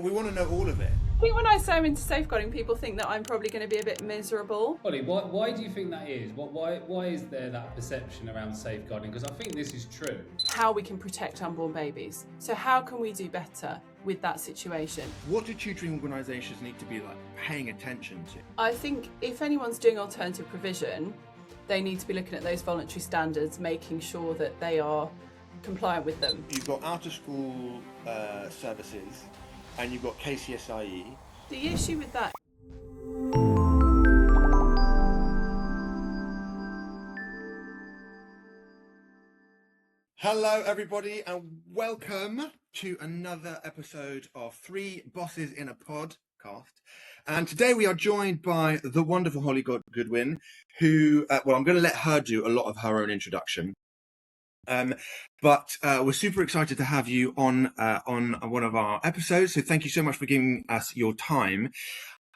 We want to know all of it. I think when I say I'm into safeguarding, people think that I'm probably going to be a bit miserable. Holly, why do you think that is? Why is there that perception around safeguarding? Because I think this is true. How we can protect unborn babies. So how can we do better with that situation? What do tutoring organisations need to be paying attention to? I think if anyone's doing alternative provision, they need to be looking at those voluntary standards, making sure that they are compliant with them. You've got out-of-school services and you've got KCSIE. The issue with that Hello everybody and welcome to another episode of Three Bosses in a Podcast. And today we are joined by the wonderful Holly Goodwin, who, I'm going to let her do a lot of her own introduction. But we're super excited to have you on one of our episodes. So thank you so much for giving us your time.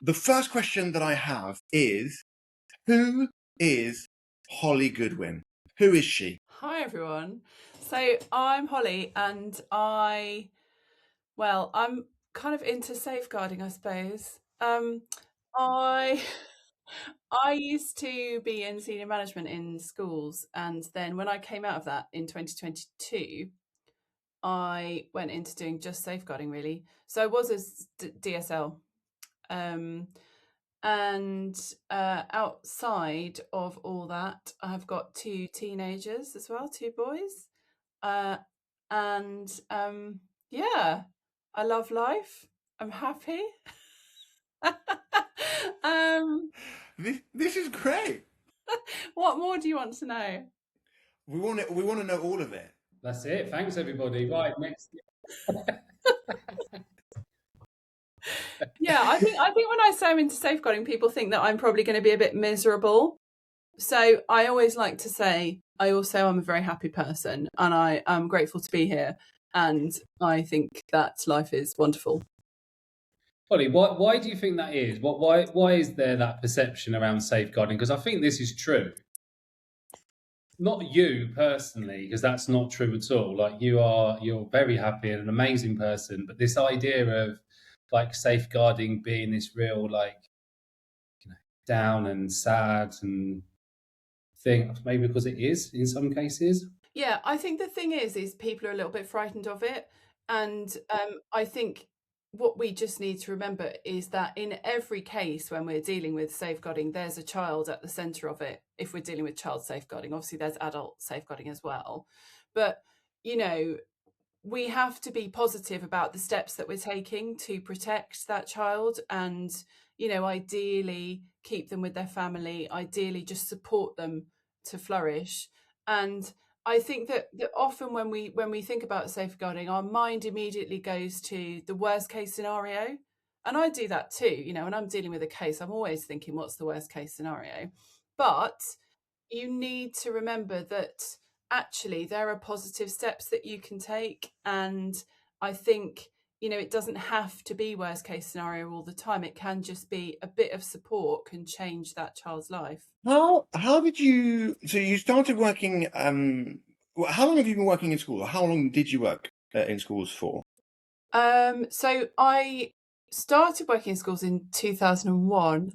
The first question that I have is, who is Holly Goodwin? Who is she? Hi everyone. So I'm Holly and I'm kind of into safeguarding, I suppose. I used to be in senior management in schools, and then when I came out of that in 2022, I went into doing just safeguarding really. So I was a DSL. And outside of all that, I've got two teenagers as well, two boys. Yeah, I love life. I'm happy. This is great. What more do you want to know? We want to know all of it. That's it. Thanks, everybody. Right, next. Yeah, I think when I say I'm into safeguarding, people think that I'm probably going to be a bit miserable. So I always like to say I also am a very happy person, and I am grateful to be here, and I think that life is wonderful. Holly, why do you think that is? Why is there that perception around safeguarding? Because I think this is true. Not you personally, because that's not true at all. Like you're very happy and an amazing person, but this idea of like safeguarding being this real down and sad and thing, maybe because it is in some cases. Yeah, I think the thing is people are a little bit frightened of it, and I think what we just need to remember is that in every case when we're dealing with safeguarding, there's a child at the centre of it. If we're dealing with child safeguarding, obviously there's adult safeguarding as well, but we have to be positive about the steps that we're taking to protect that child, and ideally keep them with their family, ideally just support them to flourish. And I think that often when we think about safeguarding, our mind immediately goes to the worst case scenario. And I do that too. When I'm dealing with a case, I'm always thinking, what's the worst case scenario? But you need to remember that actually there are positive steps that you can take. And I think, it doesn't have to be worst case scenario all the time. It can just be a bit of support can change that child's life. How did you, so you started working, how long have you been working in school? Or how long did you work in schools for? So I started working in schools in 2001.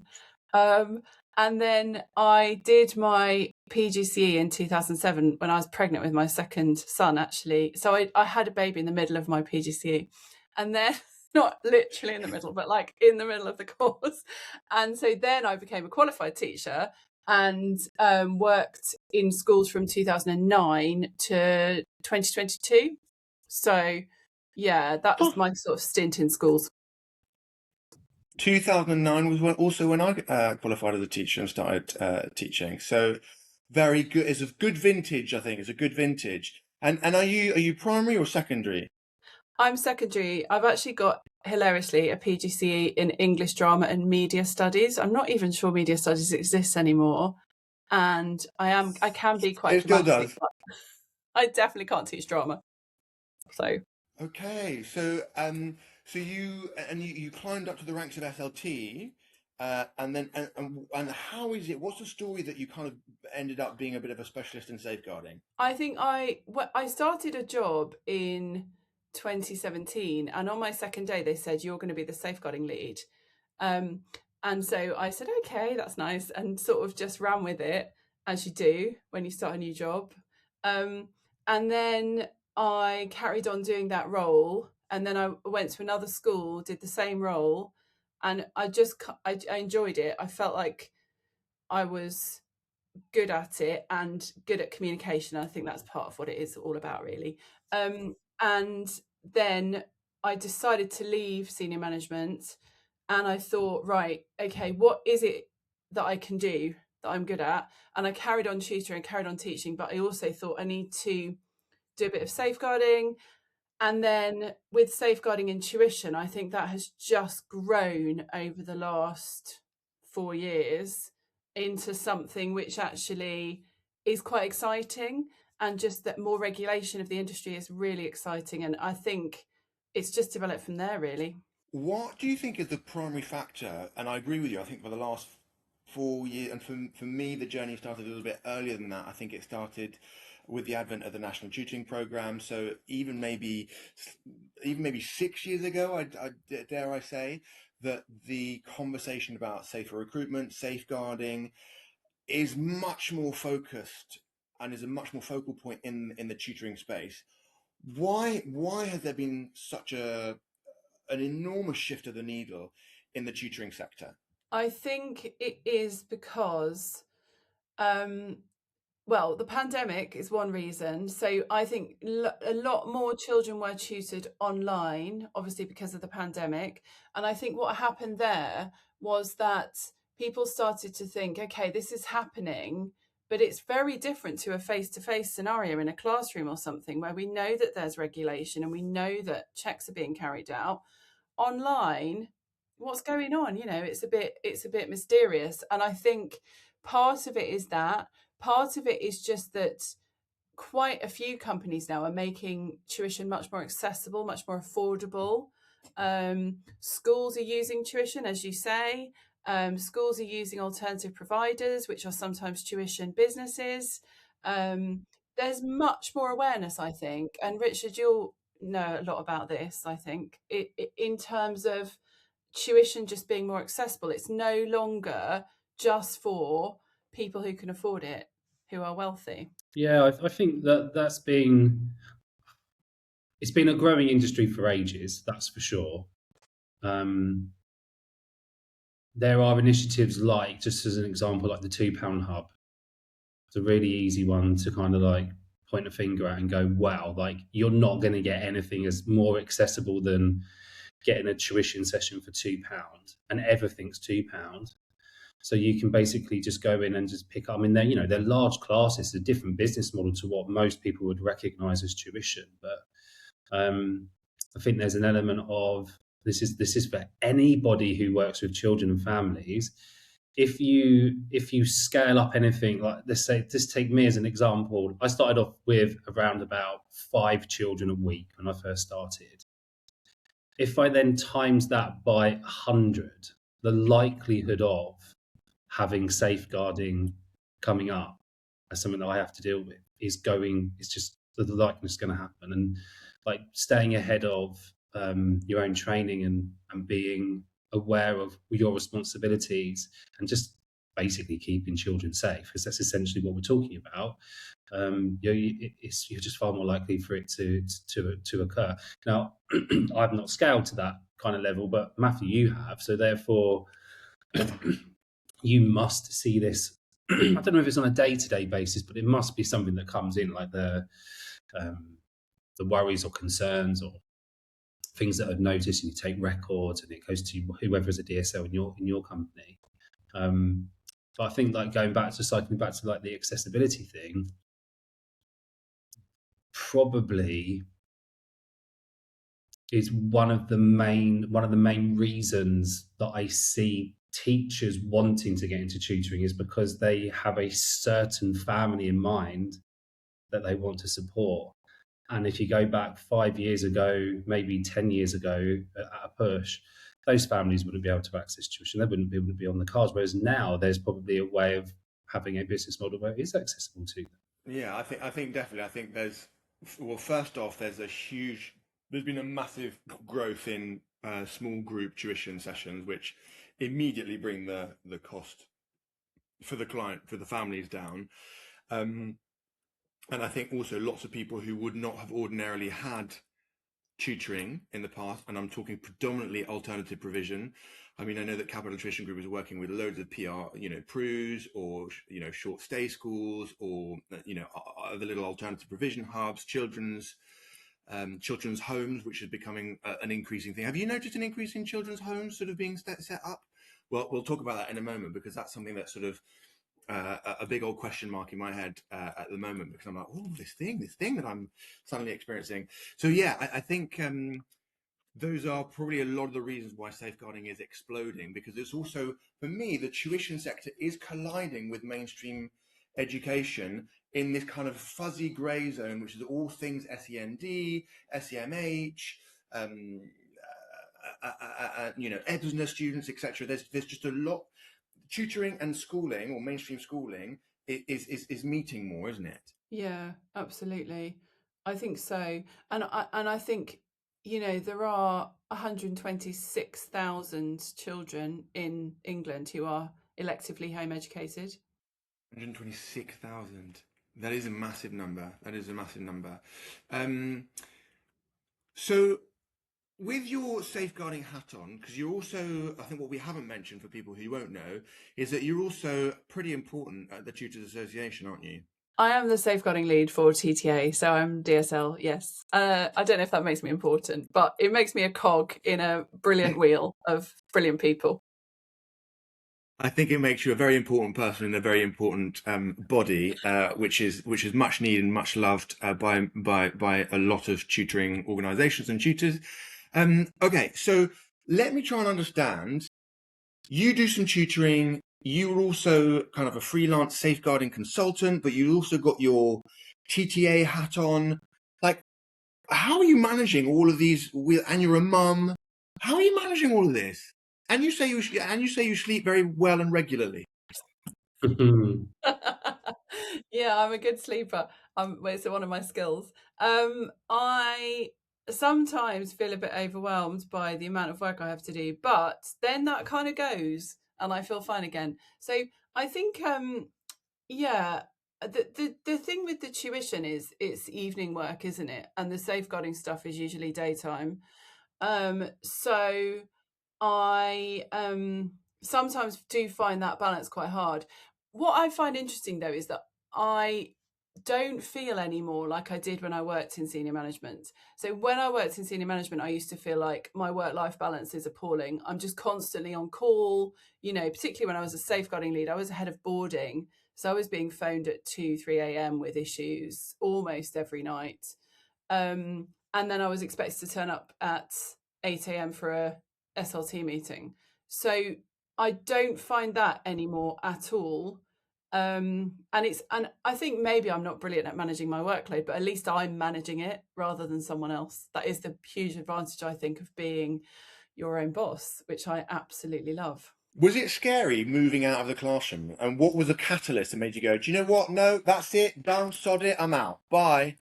And then I did my PGCE in 2007 when I was pregnant with my second son, actually. So I had a baby in the middle of my PGCE, and then not literally in the middle, but like in the middle of the course. And so then I became a qualified teacher and worked in schools from 2009 to 2022. So yeah, that was my sort of stint in schools. 2009 was when I qualified as a teacher and started teaching. So very good. It's a good vintage, I think. It's a good vintage. And are you primary or secondary? I'm secondary. I've actually got, hilariously, a PGCE in English drama and media studies. I'm not even sure media studies exists anymore. And I can be quite It still dramatic, does. but I definitely can't teach drama. So Okay, so you climbed up to the ranks of SLT, and then and how is it? What's the story that you kind of ended up being a bit of a specialist in safeguarding? I think I started a job in 2017, and on my second day they said, you're going to be the safeguarding lead. And so I said, okay, that's nice, and sort of just ran with it, as you do when you start a new job. And then I carried on doing that role, and then I went to another school, did the same role, and I enjoyed it. I felt like I was good at it and good at communication. I think that's part of what it is all about, really. And then I decided to leave senior management, and I thought, right, okay, what is it that I can do that I'm good at? And I carried on tutoring, carried on teaching, but I also thought I need to do a bit of safeguarding. And then with safeguarding and tuition, I think that has just grown over the last 4 years into something which actually is quite exciting, and just that more regulation of the industry is really exciting. And I think it's just developed from there, really. What do you think is the primary factor? And I agree with you. I think for the last 4 years, and for me, the journey started a little bit earlier than that. I think it started with the advent of the national tutoring program. So even maybe 6 years ago, dare I say, that the conversation about safer recruitment, safeguarding, is much more focused and is a much more focal point in the tutoring space. Why has there been such an enormous shift of the needle in the tutoring sector? I think it is because well, the pandemic is one reason. So I think a lot more children were tutored online, obviously because of the pandemic. And I think what happened there was that people started to think, okay, this is happening, but it's very different to a face-to-face scenario in a classroom or something, where we know that there's regulation and we know that checks are being carried out. Online, what's going on? It's a bit mysterious. And I think part of it is that. Part of it is just that quite a few companies now are making tuition much more accessible, much more affordable. Schools are using tuition, as you say. Schools are using alternative providers, which are sometimes tuition businesses. There's much more awareness, I think. And Richard, you'll know a lot about this, I think, in terms of tuition just being more accessible. It's no longer just for people who can afford it, who are wealthy. Yeah, I think it's been a growing industry for ages, that's for sure. There are initiatives like, just as an example, like the £2 hub. It's a really easy one to kind of like point a finger at and go, wow, like you're not going to get anything as more accessible than getting a tuition session for £2, and everything's £2. So you can basically just go in and just pick up. I mean, they're large classes, a different business model to what most people would recognise as tuition. But I think there's an element of this is for anybody who works with children and families. If you scale up anything, like let's say, just take me as an example. I started off with around about 5 children a week when I first started. If I then times that by 100, the likelihood of having safeguarding coming up as something that I have to deal with it's just the likeliness is going to happen. And like staying ahead of your own training and being aware of your responsibilities and just basically keeping children safe, because that's essentially what we're talking about. You're just far more likely for it to occur. Now, I've not scaled to that kind of level, but Matthew, you have. So therefore, you must see this. I don't know if it's on a day-to-day basis, but it must be something that comes in, like the worries or concerns or things that are noticed, and you take records, and it goes to whoever is a DSL in your company. But I think, like cycling back to like the accessibility thing, probably is one of the main reasons that I see teachers wanting to get into tutoring is because they have a certain family in mind that they want to support. And if you go back 5 years ago, maybe 10 years ago at a push, those families wouldn't be able to access tuition. They wouldn't be able to be on the cards. Whereas now there's probably a way of having a business model where it is accessible to them. Yeah, I think definitely. I think there's, well, first off, there's a huge there's been a massive growth in small group tuition sessions, which immediately bring the cost for the client, for the families down. And I think also lots of people who would not have ordinarily had tutoring in the past, and I'm talking predominantly alternative provision. I mean, I know that Capital Tuition Group is working with loads of PR, PRUs or, short stay schools or, other little alternative provision hubs, children's homes, which is becoming an increasing thing. Have you noticed an increase in children's homes sort of being set up? Well, we'll talk about that in a moment, because that's something that's sort of a big old question mark in my head at the moment, because I'm like, oh, this thing that I'm suddenly experiencing. So yeah, I think those are probably a lot of the reasons why safeguarding is exploding, because it's also, for me, the tuition sector is colliding with mainstream education in this kind of fuzzy grey zone, which is all things SEND, SEMH, EBSNA students, etc. There's just a lot. Tutoring and schooling, or mainstream schooling, is meeting more, isn't it? Yeah, absolutely. I think so. And I think, there are 126,000 children in England who are electively home educated. 126,000. That is a massive number. So with your safeguarding hat on, because you're also, I think what we haven't mentioned for people who won't know, is that you're also pretty important at the Tutors Association, aren't you? I am the safeguarding lead for TTA, so I'm DSL, yes. I don't know if that makes me important, but it makes me a cog in a brilliant wheel of brilliant people. I think it makes you a very important person in a very important body, which is much needed and much loved by a lot of tutoring organisations and tutors. Okay, so let me try and understand. You do some tutoring. You're also kind of a freelance safeguarding consultant, but you also got your TTA hat on. Like, how are you managing all of these? And you're a mum. How are you managing all of this? And you say you sleep very well and regularly. Yeah, I'm a good sleeper. It's one of my skills. I sometimes feel a bit overwhelmed by the amount of work I have to do, but then that kind of goes and I feel fine again. So I think, yeah, the thing with the tuition is it's evening work, isn't it? And the safeguarding stuff is usually daytime. So I sometimes do find that balance quite hard. What I find interesting though is that I don't feel anymore like I did when I worked in senior management. So when I worked in senior management, I used to feel like my work-life balance is appalling. I'm just constantly on call, particularly when I was a safeguarding lead. I was a head of boarding, so I was being phoned at 2-3 a.m. with issues almost every night. And then I was expected to turn up at 8 a.m. for a SLT meeting. So I don't find that anymore at all. And I think maybe I'm not brilliant at managing my workload, but at least I'm managing it rather than someone else. That is the huge advantage, I think, of being your own boss, which I absolutely love. Was it scary moving out of the classroom? And what was the catalyst that made you go, do you know what? No, that's it. Done, sod it. I'm out. Bye.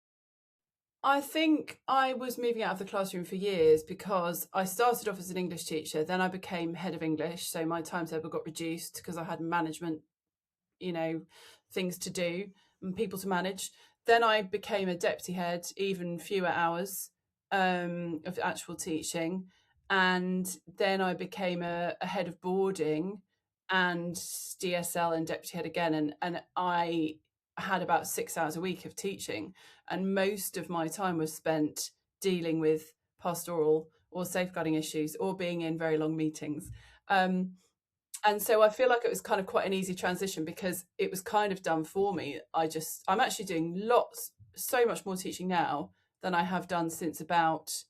I think I was moving out of the classroom for years because I started off as an English teacher. Then I became head of English. So my timetable got reduced because I had management, things to do and people to manage. Then I became a deputy head, even fewer hours of actual teaching. And then I became a head of boarding and DSL and deputy head again. And I had about 6 hours a week of teaching. And most of my time was spent dealing with pastoral or safeguarding issues or being in very long meetings. And so I feel like it was kind of quite an easy transition because it was kind of done for me. I'm actually doing so much more teaching now than I have done since about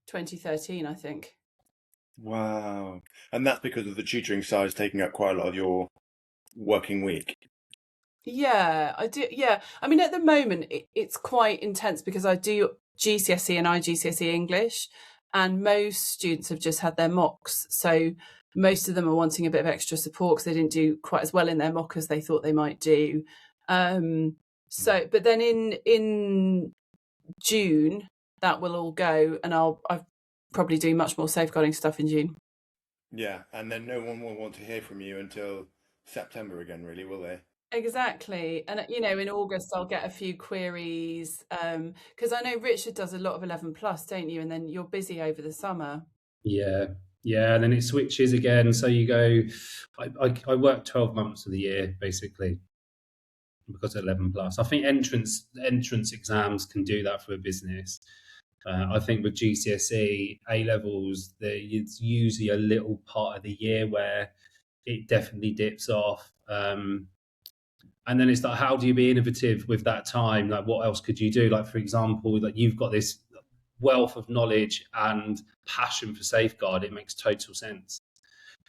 2013, I think. Wow. And that's because of the tutoring side is taking up quite a lot of your working week. Yeah, I do. Yeah. I mean, at the moment, it's quite intense because I do GCSE and IGCSE English, and most students have just had their mocks. So most of them are wanting a bit of extra support because they didn't do quite as well in their mock as they thought they might do. But then in June, that will all go, and I'll probably do much more safeguarding stuff in June. Yeah, and then no one will want to hear from you until September again, really, will they? Exactly. And in August I'll get a few queries, because I know Richard does a lot of 11 plus, don't you? And then you're busy over the summer. Yeah, and then it switches again. So you go, I work 12 months of the year basically because of 11 plus. I think entrance exams can do that for a business. I think with GCSE A levels, it's usually a little part of the year where it definitely dips off. And then it's like, how do you be innovative with that time? Like, what else could you do? Like, for example, like you've got this wealth of knowledge and passion for safeguard. It makes total sense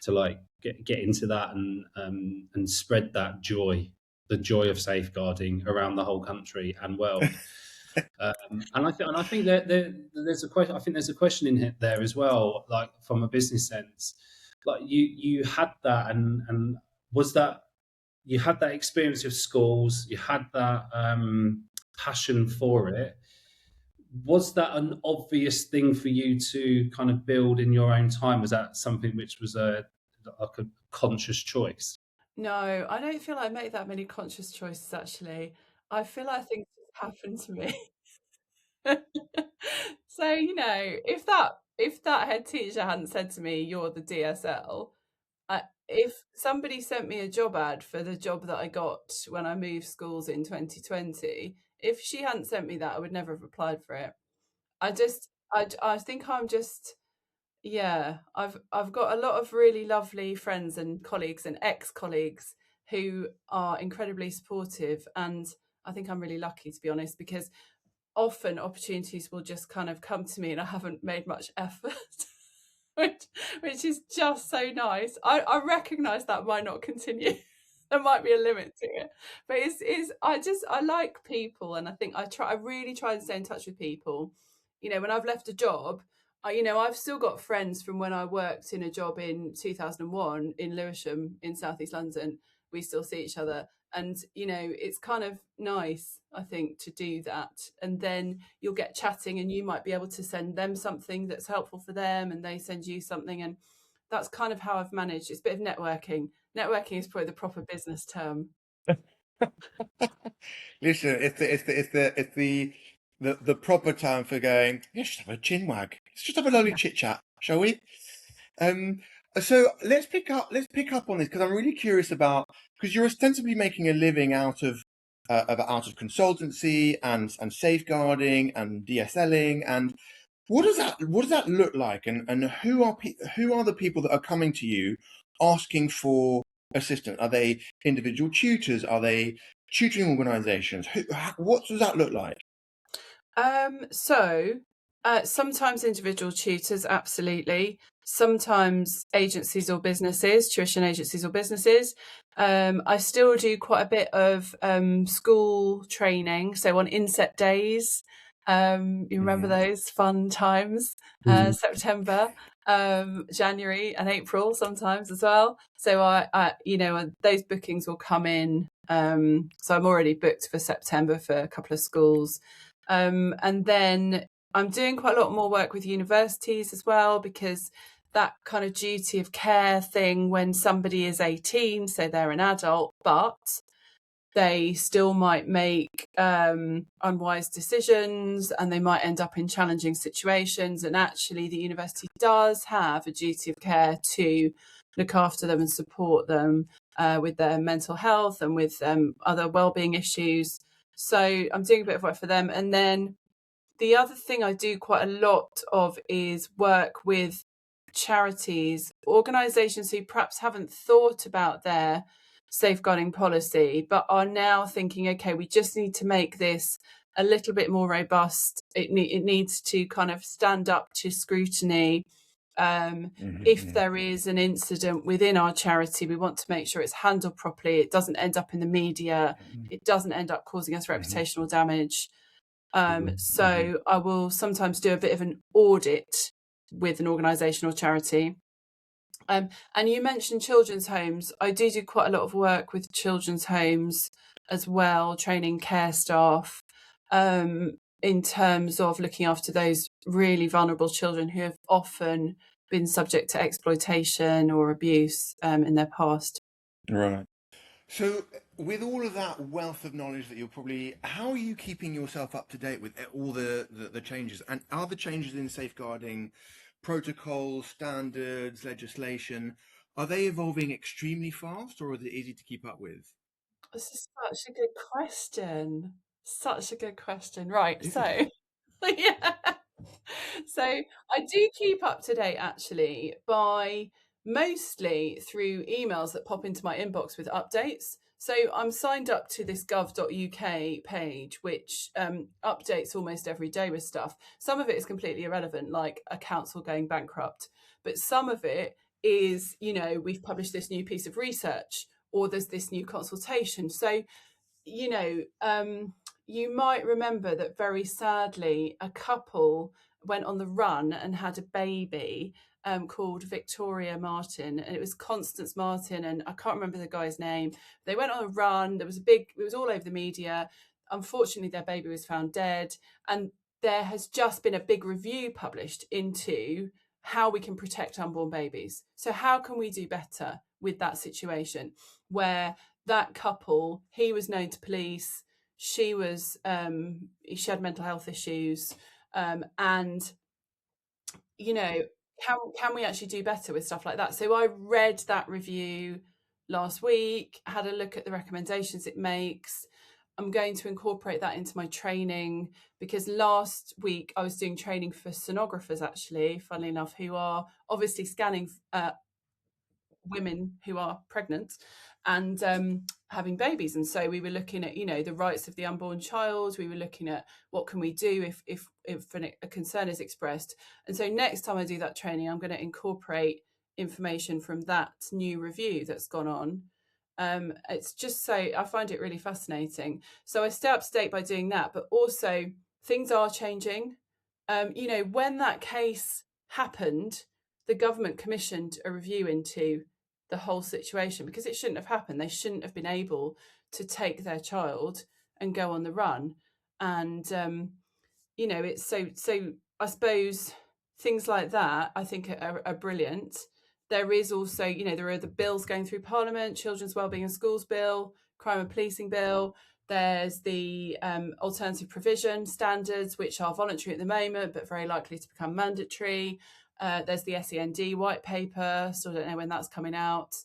to like get into that and spread that joy, the joy of safeguarding around the whole country and world. And I think that there's a question. I think there's a question in there as well, like from a business sense. Like you had that, and was that you had that experience of schools, you had that passion for it. Was that an obvious thing for you to kind of build in your own time? Was that something which was a conscious choice? No, I don't feel I make that many conscious choices, actually. I feel like things just happen to me. So, if that head teacher hadn't said to me, "You're the DSL," if somebody sent me a job ad for the job that I got when I moved schools in 2020, if she hadn't sent me that, I would never have applied for it. I think I'm just, yeah, I've got a lot of really lovely friends and colleagues and ex-colleagues who are incredibly supportive, and I think I'm really lucky, to be honest, because often opportunities will just kind of come to me and I haven't made much effort. which is just so nice. I recognise that might not continue. There might be a limit to it, but I like people, and I think I really try and stay in touch with people. When I've left a job, I've still got friends from when I worked in a job in 2001 in Lewisham in southeast London. We still see each other, and it's kind of nice, I think, to do that. And then you'll get chatting and you might be able to send them something that's helpful for them and they send you something, and that's kind of how I've managed. It's a bit of networking is probably the proper business term. Listen, it's the proper term for going, let's just have a chin wag. Let's just have a lovely chit chat, shall we? So let's pick up on this, because I'm really curious about, because you're ostensibly making a living out of consultancy and safeguarding and DSLing, and what does that look like, and who are the people that are coming to you asking for assistance? Are they individual tutors? Are they tutoring organisations? What does that look like? Sometimes individual tutors, absolutely. Sometimes agencies or businesses, tuition agencies or businesses. I still do quite a bit of school training. So on inset days, you remember those fun times? September, January, and April sometimes as well. So those bookings will come in. So I'm already booked for September for a couple of schools. And then I'm doing quite a lot more work with universities as well, because that kind of duty of care thing, when somebody is 18, so they're an adult, but they still might make unwise decisions and they might end up in challenging situations. And actually, the university does have a duty of care to look after them and support them with their mental health and with other wellbeing issues. So I'm doing a bit of work for them. And then the other thing I do quite a lot of is work with charities, organisations who perhaps haven't thought about their safeguarding policy, but are now thinking, okay, we just need to make this a little bit more robust. It needs to kind of stand up to scrutiny. If there is an incident within our charity, we want to make sure it's handled properly. It doesn't end up in the media. It doesn't end up causing us reputational damage. So I will sometimes do a bit of an audit with an organisation or charity. And you mentioned children's homes. I do quite a lot of work with children's homes as well, training care staff. in terms of looking after those really vulnerable children who have often been subject to exploitation or abuse in their past. Right. So, with all of that wealth of knowledge that you're probably, how are you keeping yourself up to date with all the changes? And are the changes in safeguarding protocols, standards, legislation, are they evolving extremely fast, or are they easy to keep up with? This is such a good question. Such a good question. Right. Is So, it? yeah. So I do keep up to date actually by mostly through emails that pop into my inbox with updates. So I'm signed up to this gov.uk page, which updates almost every day with stuff. Some of it is completely irrelevant, like a council going bankrupt, but some of it is, we've published this new piece of research or there's this new consultation. So, you might remember that very sadly, a couple went on the run and had a baby called Victoria Martin, and it was Constance Martin, and I can't remember the guy's name. They went on a run. It was all over the media. Unfortunately, their baby was found dead, and there has just been a big review published into how we can protect unborn babies. So how can we do better with that situation where that couple, he was known to police, she had mental health issues, and can we actually do better with stuff like that? So I read that review last week, had a look at the recommendations it makes. I'm going to incorporate that into my training, because last week I was doing training for sonographers, actually, funnily enough, who are obviously scanning women who are pregnant and having babies. And so we were looking at, the rights of the unborn child. We were looking at what can we do if a concern is expressed. And so next time I do that training, I'm going to incorporate information from that new review that's gone on. It's just so, I find it really fascinating. So I stay up to date by doing that, but also things are changing. When that case happened, the government commissioned a review into the whole situation, because it shouldn't have happened. They shouldn't have been able to take their child and go on the run. And it's so I suppose things like that I think are brilliant. There is also, there are the bills going through Parliament: Children's Wellbeing in Schools Bill, Crime and Policing Bill. There's the alternative provision standards, which are voluntary at the moment but very likely to become mandatory. There's the SEND white paper, so I don't know when that's coming out.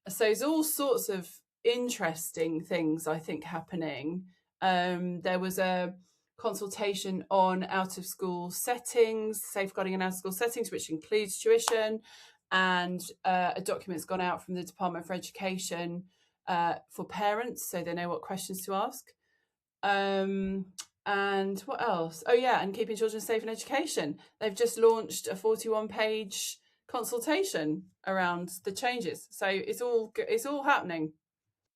So there's all sorts of interesting things, I think, happening. There was a consultation on out of school settings, safeguarding in out of school settings, which includes tuition, and a document's gone out from the Department for Education for parents, so they know what questions to ask. And what else? Oh yeah, and keeping children safe in education. They've just launched a 41-page consultation around the changes. So it's all happening.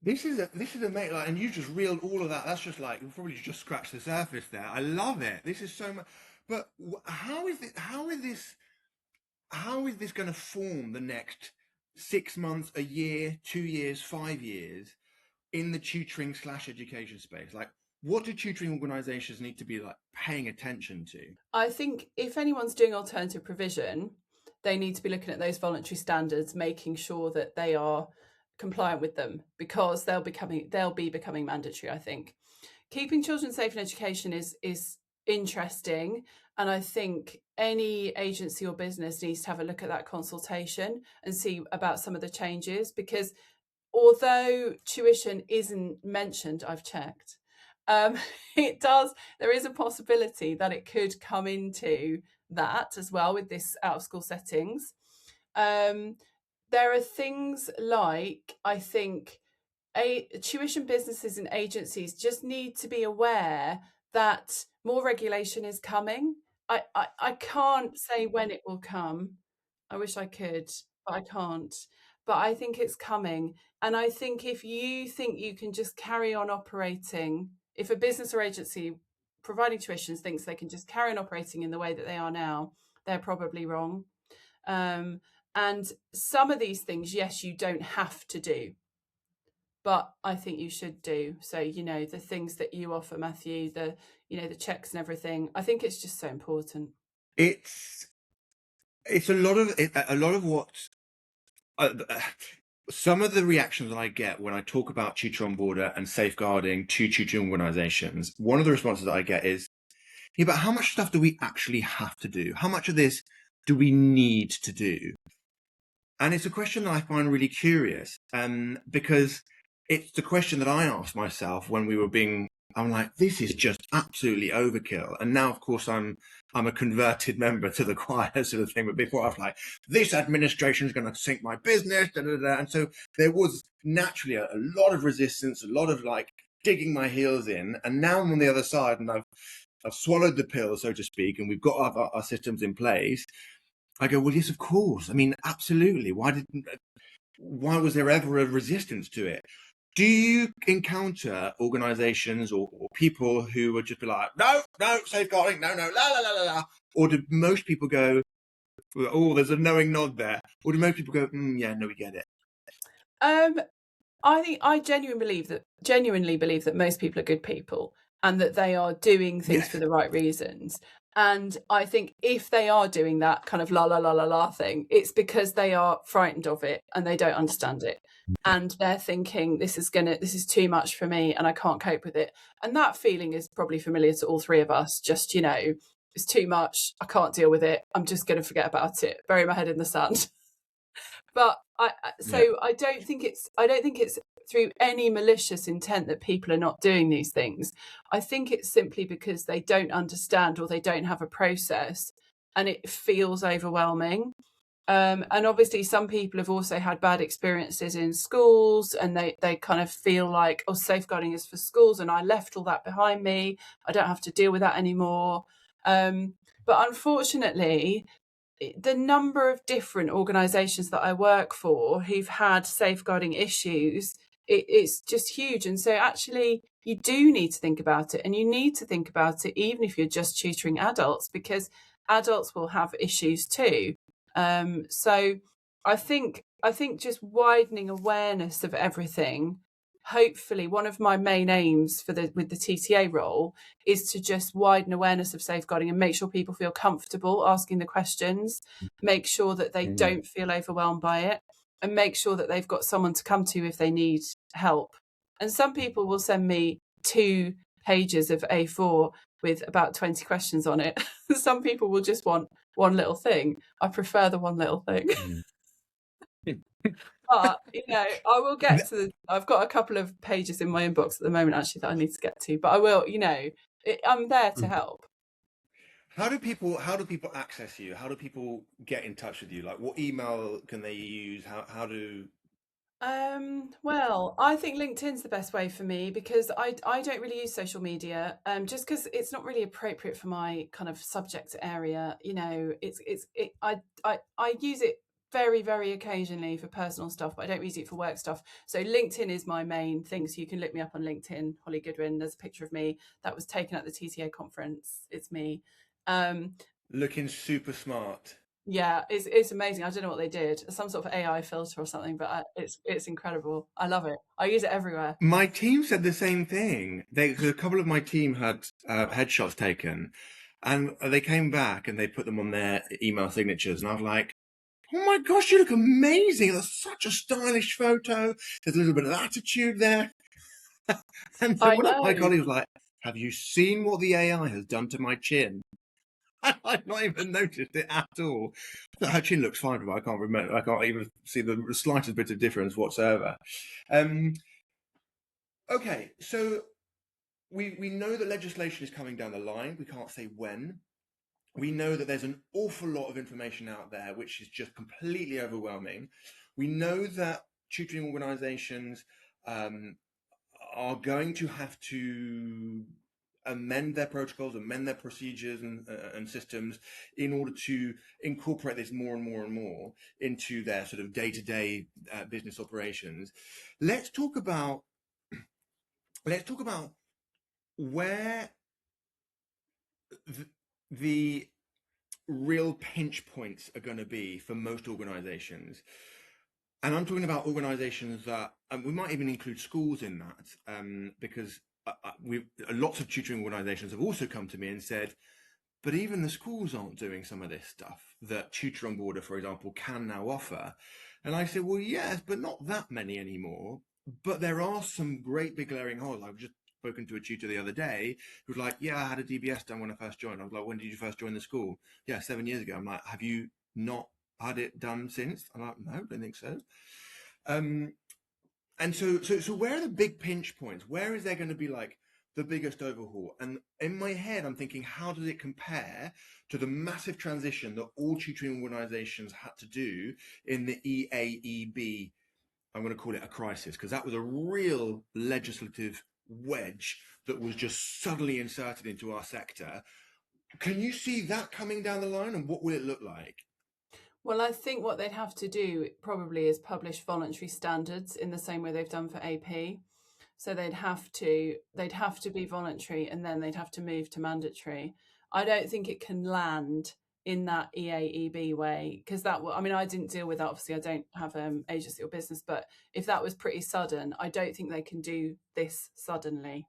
This is amazing, like, and you just reeled all of that. That's just like, we've probably just scratched the surface there. I love it. This is so much. But how is it? How is this going to form the next 6 months, a year, 2 years, 5 years in the tutoring / education space? Like, what do tutoring organisations need to be like paying attention to? I think if anyone's doing alternative provision, they need to be looking at those voluntary standards, making sure that they are compliant with them, because they'll be becoming mandatory. I think keeping children safe in education is interesting, and I think any agency or business needs to have a look at that consultation and see about some of the changes, because although tuition isn't mentioned, I've checked, there is a possibility that it could come into that as well with this out of school settings. There are things like, I think, tuition businesses and agencies just need to be aware that more regulation is coming. I can't say when it will come. I wish I could, but I can't. But I think it's coming. And I think if you think you can just carry on operating, if a business or agency providing tuitions thinks they can just carry on operating in the way that they are now, they're probably wrong. And some of these things, yes, you don't have to do. but I think you should do. So, the things that you offer, Matthew, the checks and everything, I think it's just so important. It's a lot of what uh, some of the reactions that I get when I talk about tutor on boarder and safeguarding to tutoring organizations. One of the responses that I get is, yeah, but how much stuff do we actually have to do? How much of this do we need to do? And it's a question that I find really curious, because it's the question that I asked myself when I'm like, this is just absolutely overkill. And now, of course, I'm a converted member to the choir sort of thing. But before I was like, this administration is going to sink my business. Da, da, da. And so there was naturally a lot of resistance, a lot of like digging my heels in. And now I'm on the other side and I've swallowed the pill, so to speak, and we've got our systems in place. I go, well, yes, of course. I mean, absolutely. Why was there ever a resistance to it? Do you encounter organizations or people who would just be like, no, safeguarding, no, la, la, la, la, la? Or do most people go, oh, there's a knowing nod there? Or do most people go, yeah, no, we get it? I think I genuinely believe that most people are good people and that they are doing things for the right reasons. And I think if they are doing that kind of la la la la la thing, it's because they are frightened of it and they don't understand it. And they're thinking this is too much for me and I can't cope with it. And that feeling is probably familiar to all three of us. Just, it's too much. I can't deal with it. I'm just going to forget about it. Bury my head in the sand. But I don't think it's through any malicious intent that people are not doing these things. I think it's simply because they don't understand or they don't have a process and it feels overwhelming. And obviously some people have also had bad experiences in schools and they kind of feel like, oh, safeguarding is for schools and I left all that behind me. I don't have to deal with that anymore. But unfortunately, the number of different organisations that I work for who've had safeguarding issues, it's just huge. And so actually you do need to think about it, and you need to think about it even if you're just tutoring adults, because adults will have issues too. So I think just widening awareness of everything. Hopefully one of my main aims with the TTA role is to just widen awareness of safeguarding and make sure people feel comfortable asking the questions, make sure that they don't feel overwhelmed by it, and make sure that they've got someone to come to if they need help. And some people will send me 2 pages of A4 with about 20 questions on it. Some people will just want one little thing. I prefer the one little thing. But I will get to I've got a couple of pages in my inbox at the moment actually that I need to get to, but I will, I'm there to help. How do people access you? How do people get in touch with you? Like, what email can they use? How do Well, I think LinkedIn's the best way for me because I don't really use social media, just because it's not really appropriate for my kind of subject area. I use it very, very occasionally for personal stuff, but I don't use it for work stuff. So LinkedIn is my main thing. So you can look me up on LinkedIn, Holly Goodwin. There's a picture of me that was taken at the TTA conference. It's me. Looking super smart. Yeah, it's amazing. I don't know what they did, some sort of AI filter or something, but it's incredible. I love it. I use it everywhere. My team said the same thing. A couple of my team had headshots taken, and they came back and they put them on their email signatures, and I was like, "Oh my gosh, you look amazing! That's such a stylish photo. There's a little bit of attitude there." And so I one of my know. colleagues was like, "Have you seen what the AI has done to my chin?" I've not even noticed it at all. Her chin looks fine, but I can't remember. I can't even see the slightest bit of difference whatsoever. Okay, so we know that legislation is coming down the line. We can't say when. We know that there's an awful lot of information out there, which is just completely overwhelming. We know that tutoring organizations are going to have to amend their protocols, amend their procedures and systems in order to incorporate this more and more and more into their sort of day-to-day business operations. Let's talk about where the real pinch points are going to be for most organizations. And I'm talking about organisations that, and we might even include schools in that, because lots of tutoring organisations have also come to me and said, but even the schools aren't doing some of this stuff that Tutor on Boarder, for example, can now offer. And I said, well, yes, but not that many anymore. But there are some great big glaring holes. I've just spoken to a tutor the other day who was like, yeah, I had a DBS done when I first joined. I was like, when did you first join the school? Yeah, 7 years ago. I'm like, have you not had it done since? I'm like, no, don't think so. And so where are the big pinch points? Where is there going to be like the biggest overhaul? And in my head, I'm thinking, how does it compare to the massive transition that all tutoring organizations had to do in the EAEB? I'm going to call it a crisis, because that was a real legislative wedge that was just suddenly inserted into our sector. Can you see that coming down the line, and what will it look like? Well, I think what they'd have to do probably is publish voluntary standards in the same way they've done for AP. So they'd have to be voluntary, and then they'd have to move to mandatory. I don't think it can land in that EAEB way, because I mean, I didn't deal with that. Obviously, I don't have agency or business, but if that was pretty sudden, I don't think they can do this suddenly.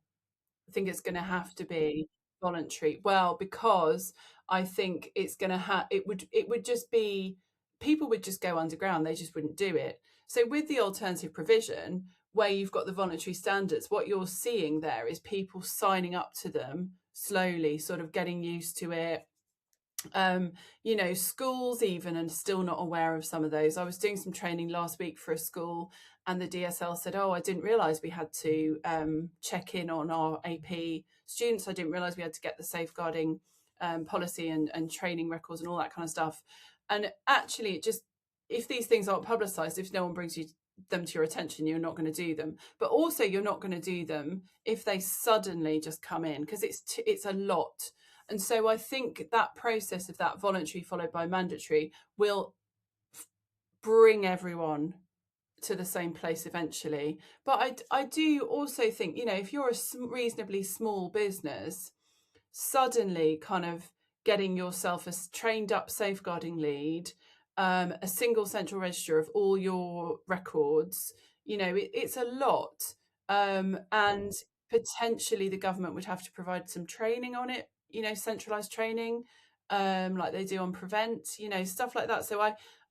I think it's going to have to be voluntary. Well, because I think it's going to have it would just be, people would just go underground. They just wouldn't do it. So with the alternative provision, where you've got the voluntary standards, what you're seeing there is people signing up to them slowly, sort of getting used to it. Schools even are still not aware of some of those. I was doing some training last week for a school, and the DSL said, oh, I didn't realise we had to check in on our AP students. I didn't realise we had to get the safeguarding policy and training records and all that kind of stuff. And actually, if these things aren't publicised, if no one brings them to your attention, you're not going to do them. But also, you're not going to do them if they suddenly just come in, because it's a lot. And so I think that process of that voluntary followed by mandatory will bring everyone to the same place eventually. But I do also think, if you're a reasonably small business, suddenly kind of getting yourself a trained up safeguarding lead, a single central register of all your records, it's a lot. And potentially the government would have to provide some training on it, centralized training, like they do on Prevent, stuff like that. So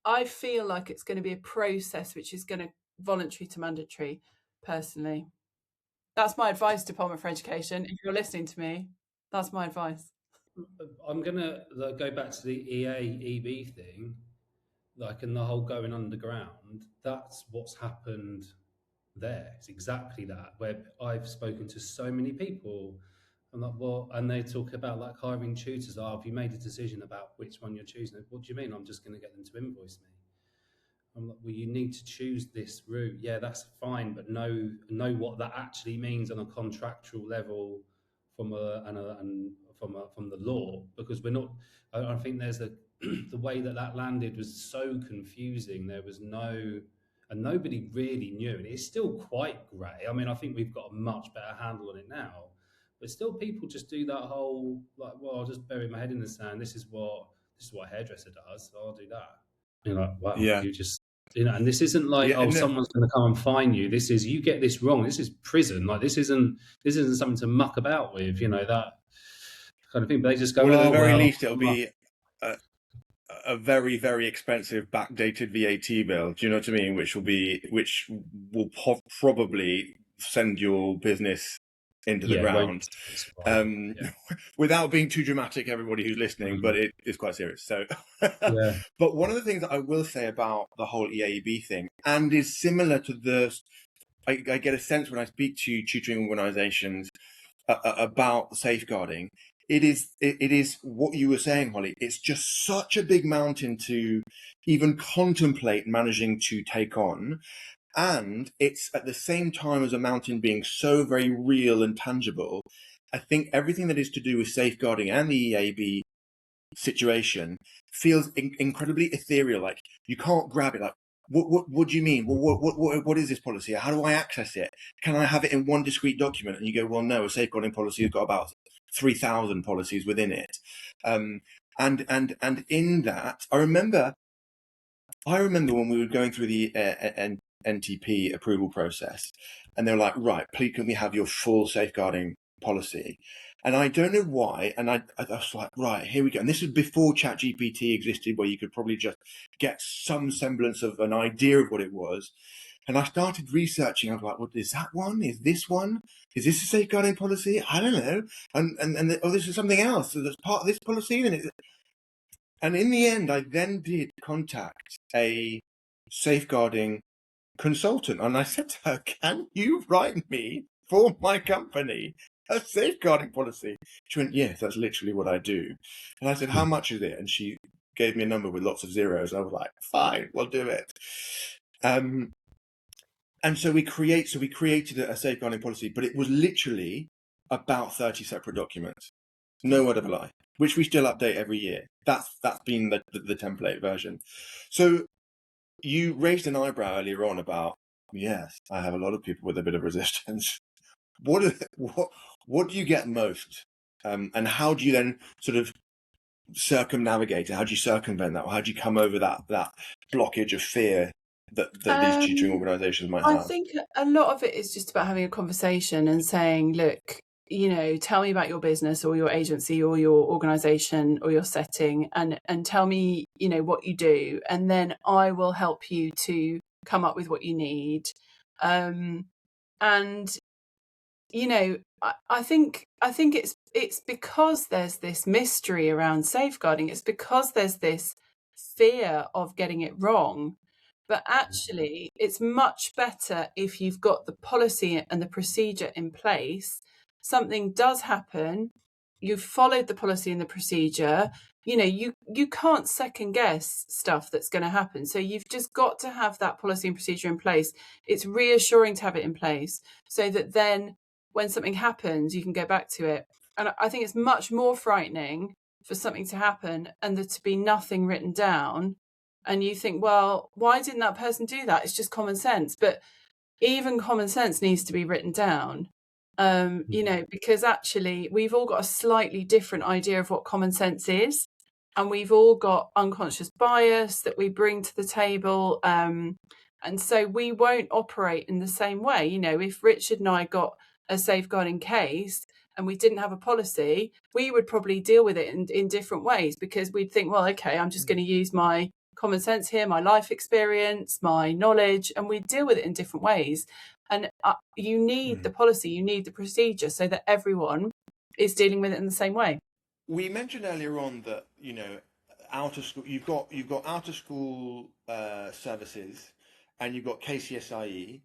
I feel like it's going to be a process which is going to voluntary to mandatory, personally. That's my advice, Department for Education. If you're listening to me, that's my advice. I'm gonna go back to the EAEB thing, like, and the whole going underground. That's what's happened there. It's exactly that. Where I've spoken to so many people, I'm like, well, and they talk about like hiring tutors. Oh, have you made a decision about which one you're choosing? What do you mean? I'm just going to get them to invoice me. I'm like, well, you need to choose this route. Yeah, that's fine, but know what that actually means on a contractual level from from the law, because we're not. I think there's the way that landed was so confusing. There was and nobody really knew, and it's still quite grey. I mean, I think we've got a much better handle on it now, but still, people just do that whole like, well, I'll just bury my head in the sand. This is what a hairdresser does, so I'll do that. You're like, wow, Yeah. you just, and this isn't like, Yeah, no. someone's going to come and fine you. This is, you get this wrong, this is prison. Like, this isn't something to muck about with, that kind of thing. But they just go, Well, at the oh, very well, least, it'll be a very, very expensive backdated VAT bill. Do you know what I mean? Which will probably send your business into the ground. Without being too dramatic, everybody who's listening, but it is quite serious. So, but one of the things that I will say about the whole EAEB thing, and is similar to I get a sense when I speak to tutoring organisations about safeguarding. It is what you were saying, Holly. It's just such a big mountain to even contemplate managing to take on. And it's at the same time as a mountain being so very real and tangible. I think everything that is to do with safeguarding and the EAB situation feels incredibly ethereal. Like, you can't grab it. Like, what do you mean? What is this policy? How do I access it? Can I have it in one discrete document? And you go, well, no, a safeguarding policy has got about 3,000 policies within it. And in that, I remember I remember when we were going through the NTP approval process, and they were like, right, please can we have your full safeguarding policy? And I don't know why, and I was like, right, here we go. And this was before ChatGPT existed, where you could probably just get some semblance of an idea of what it was. And I started researching. I was like, "What is that one? Is this one? Is this a safeguarding policy? I don't know." And oh, this is something else. So that's part of this policy. And in the end, I then did contact a safeguarding consultant, and I said to her, "Can you write me for my company a safeguarding policy?" She went, "Yes, that's literally what I do." And I said, "How much is it?" And she gave me a number with lots of zeros. I was like, "Fine, we'll do it." And so we created a safeguarding policy, but it was literally about 30 separate documents. No word of a lie, which we still update every year. That's been the template version. So you raised an eyebrow earlier on about, yes, I have a lot of people with a bit of resistance. What do you get most? And how do you then sort of circumnavigate it? How do you circumvent that? Or how do you come over that blockage of fear that these tutoring organisations might have? I think a lot of it is just about having a conversation and saying, look, tell me about your business or your agency or your organisation or your setting, and tell me, what you do, and then I will help you to come up with what you need. And I think it's because there's this mystery around safeguarding. It's because there's this fear of getting it wrong. But actually, it's much better if you've got the policy and the procedure in place. Something does happen, you've followed the policy and the procedure. You can't second guess stuff that's going to happen. So you've just got to have that policy and procedure in place. It's reassuring to have it in place so that then when something happens, you can go back to it. And I think it's much more frightening for something to happen and there to be nothing written down. And you think, well, why didn't that person do that? It's just common sense. But even common sense needs to be written down, because actually we've all got a slightly different idea of what common sense is. And we've all got unconscious bias that we bring to the table. And so we won't operate in the same way. If Richard and I got a safeguarding case and we didn't have a policy, we would probably deal with it in different ways, because we'd think, well, okay, I'm just going to use my common sense here, my life experience, my knowledge, and we deal with it in different ways. And you need the policy, you need the procedure so that everyone is dealing with it in the same way. We mentioned earlier on that out of school you've got out of school services, and you've got KCSIE,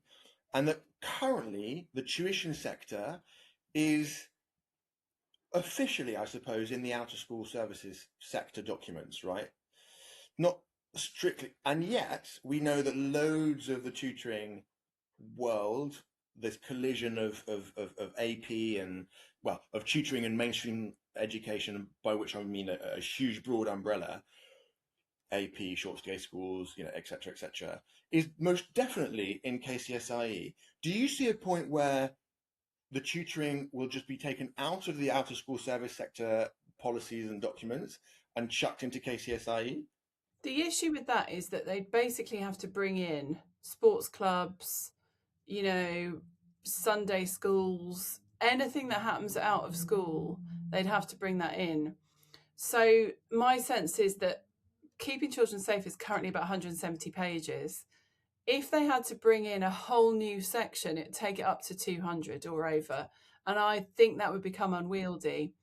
and that currently the tuition sector is officially, I suppose, in the out of school services sector documents, right? Not strictly, and yet we know that loads of the tutoring world, this collision of AP and, well, of tutoring and mainstream education, by which I mean a huge broad umbrella, AP, short stay schools, etc., is most definitely in KCSIE. Do you see a point where the tutoring will just be taken out of the out of school service sector policies and documents and chucked into KCSIE? The issue with that is that they basically have to bring in sports clubs, Sunday schools, anything that happens out of school, they'd have to bring that in. So my sense is that Keeping Children Safe is currently about 170 pages. If they had to bring in a whole new section, it'd take it up to 200 or over. And I think that would become unwieldy.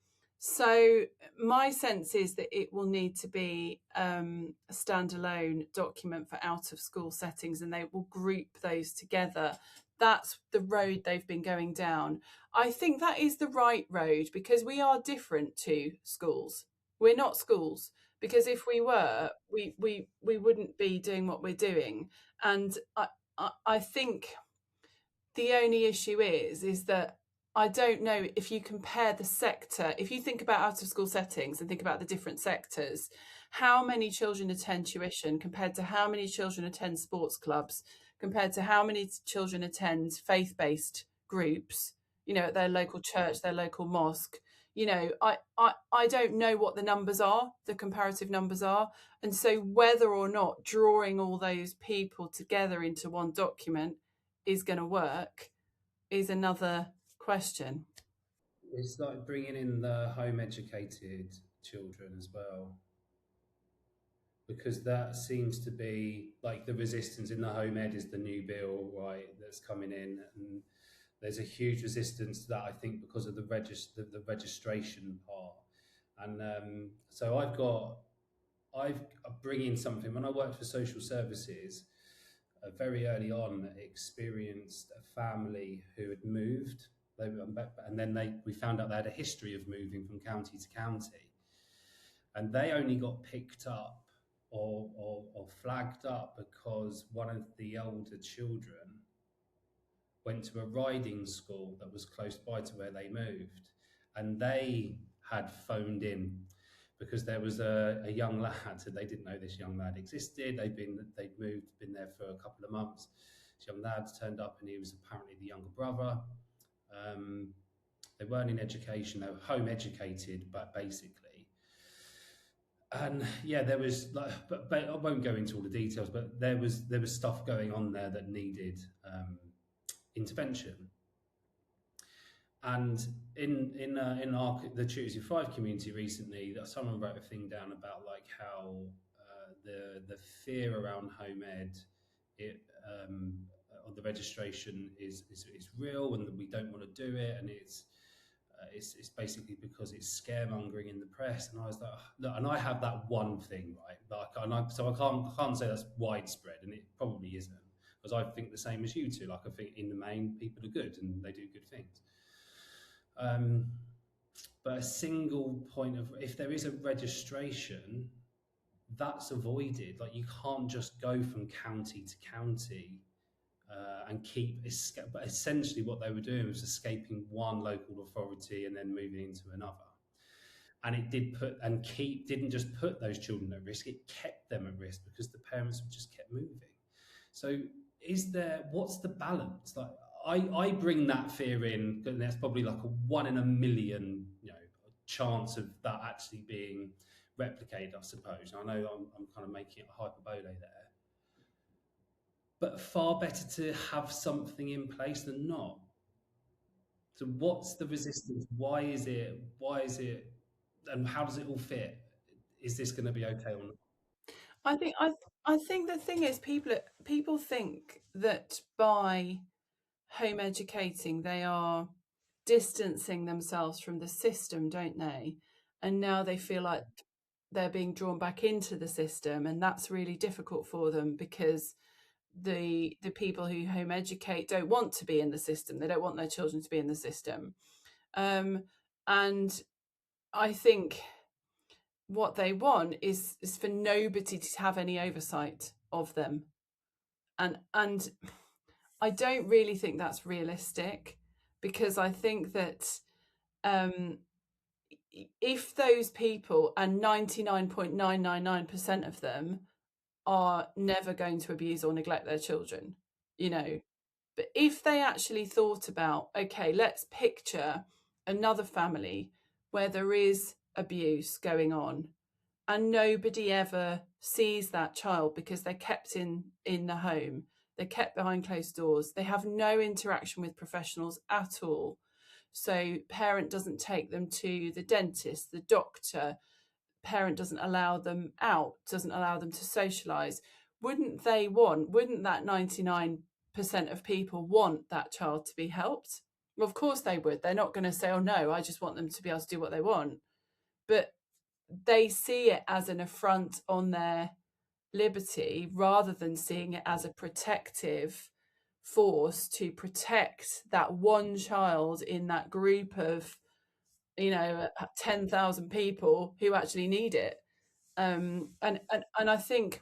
So my sense is that it will need to be a standalone document for out of school settings, and they will group those together. That's the road they've been going down. I think that is the right road, because we are different to schools. We're not schools, because if we were, we wouldn't be doing what we're doing. And I think the only issue is that I don't know if you compare the sector, if you think about out of school settings and think about the different sectors, how many children attend tuition compared to how many children attend sports clubs, compared to how many children attend faith-based groups, at their local church, their local mosque. You know, I don't know what the numbers are, the comparative numbers are. And so whether or not drawing all those people together into one document is going to work is another question. It's like bringing in the home educated children as well, because that seems to be like the resistance in the home ed is the new bill, right, that's coming in, and there's a huge resistance to that, I think, because of the registration part. And so I bring in something. When I worked for social services, very early on, experienced a family who had moved, and then we found out they had a history of moving from county to county, and they only got picked up or flagged up because one of the older children went to a riding school that was close by to where they moved, and they had phoned in because there was a young lad. They didn't know this young lad existed. They'd moved, been there for a couple of months. This young lad turned up, and he was apparently the younger brother. They weren't in education; they were home educated, but basically. And yeah, there was like, but I won't go into all the details. But there was stuff going on there that needed intervention. And in the Choose Your 5 community recently, that someone wrote a thing down about like how the fear around home ed, or the registration is real, and that we don't want to do it, and it's basically because it's scaremongering in the press. And I was like, look, and I have that one thing, right? So I can't say that's widespread, and it probably isn't, because I think the same as you two. Like, I think in the main, people are good and they do good things. But a single point of, if there is a registration, that's avoided. Like, you can't just go from county to county and but essentially what they were doing was escaping one local authority and then moving into another. And it didn't just put those children at risk, it kept them at risk because the parents just kept moving. So what's the balance? Like, I bring that fear in, and there's probably like a 1 in a million, chance of that actually being replicated, I suppose. I know I'm kind of making it a hyperbole there, but far better to have something in place than not. So what's the resistance? Why is it, and how does it all fit? Is this going to be okay or not? I think the thing is, people think that by home educating they are distancing themselves from the system, don't they? And now they feel like they're being drawn back into the system, and that's really difficult for them because the people who home educate don't want to be in the system. They don't want their children to be in the system. And I think what they want is for nobody to have any oversight of them. And I don't really think that's realistic, because I think that if those people, and 99.999% of them, are never going to abuse or neglect their children, but if they actually thought about, okay, let's picture another family where there is abuse going on and nobody ever sees that child because they're kept in the home, they're kept behind closed doors, they have no interaction with professionals at all. So parent doesn't take them to the dentist, the doctor, parent doesn't allow them out, doesn't allow them to socialise. Wouldn't that 99% of people want that child to be helped? Well, of course they would. They're not going to say, oh no, I just want them to be able to do what they want. But they see it as an affront on their liberty rather than seeing it as a protective force to protect that one child in that group of 10,000 people who actually need it. And I think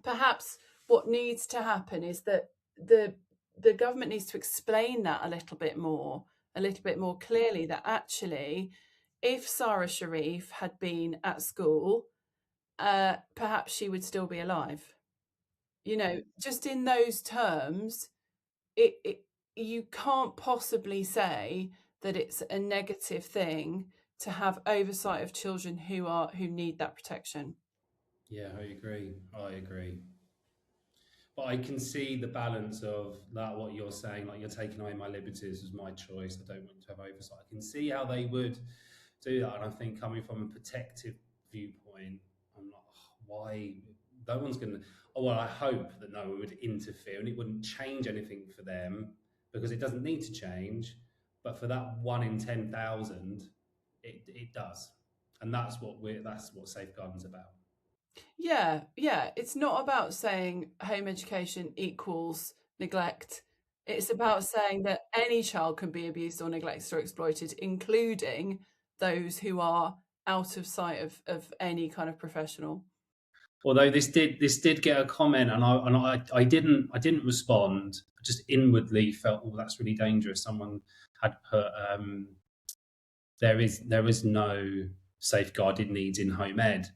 perhaps what needs to happen is that the government needs to explain that a little bit more clearly, that actually if Sarah Sharif had been at school, perhaps she would still be alive. Just in those terms, you can't possibly say that it's a negative thing to have oversight of children who need that protection. Yeah, I agree. But I can see the balance of that, what you're saying, like you're taking away my liberties as my choice. I don't want to have oversight. I can see how they would do that. And I think coming from a protective viewpoint, I'm like, why? No one's going to, well, I hope that no one would interfere and it wouldn't change anything for them because it doesn't need to change. But for that 1 in 10,000, it does. And that's what safeguarding's about. Yeah, it's not about saying home education equals neglect. It's about saying that any child can be abused or neglected or exploited, including those who are out of sight of any kind of professional. Although this did get a comment, and I didn't respond. I just inwardly felt, oh, that's really dangerous. Someone had put there is no safeguarding needs in home ed,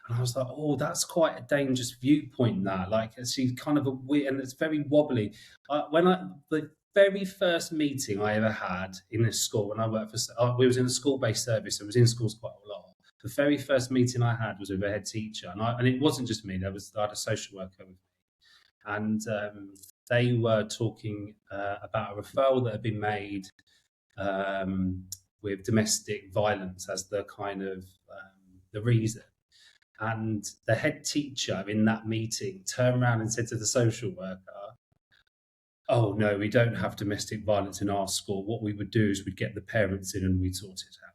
and I was like, oh, that's quite a dangerous viewpoint. That like it's kind of a weird, and it's very wobbly. The very first meeting I ever had in a school when I worked for, we was in a school-based service. I was in schools quite a lot. The very first meeting I had was with a head teacher, and it wasn't just me. I had a social worker with me, and they were talking about a referral that had been made with domestic violence as the kind of the reason. And the head teacher in that meeting turned around and said to the social worker, "Oh no, we don't have domestic violence in our school. What we would do is we'd get the parents in and we'd sort it out."